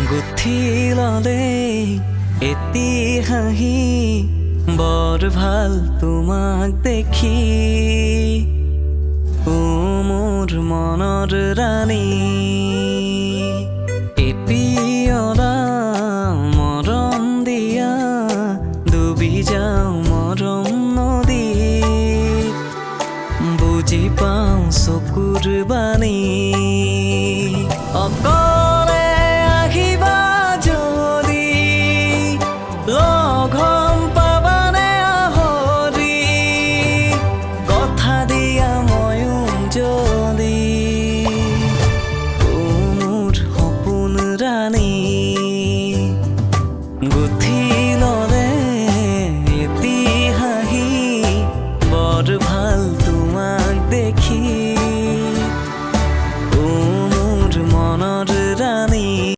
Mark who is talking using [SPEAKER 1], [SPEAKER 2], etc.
[SPEAKER 1] গুঠি ললে এটি হাঁহি বৰ ভাল তোমাক দেখি ও মোৰ মনৰ ৰাণী এপিয়লা মৰম দিয়া ডুবি যাওঁ মৰম নদী বুজি পাওঁ চকুৰ বাণী অকলে আহিবা যদি লগ হম পাবানে আহৰি কথা দিয়া ময়ো যদি ও মোৰ সপোন ৰাণী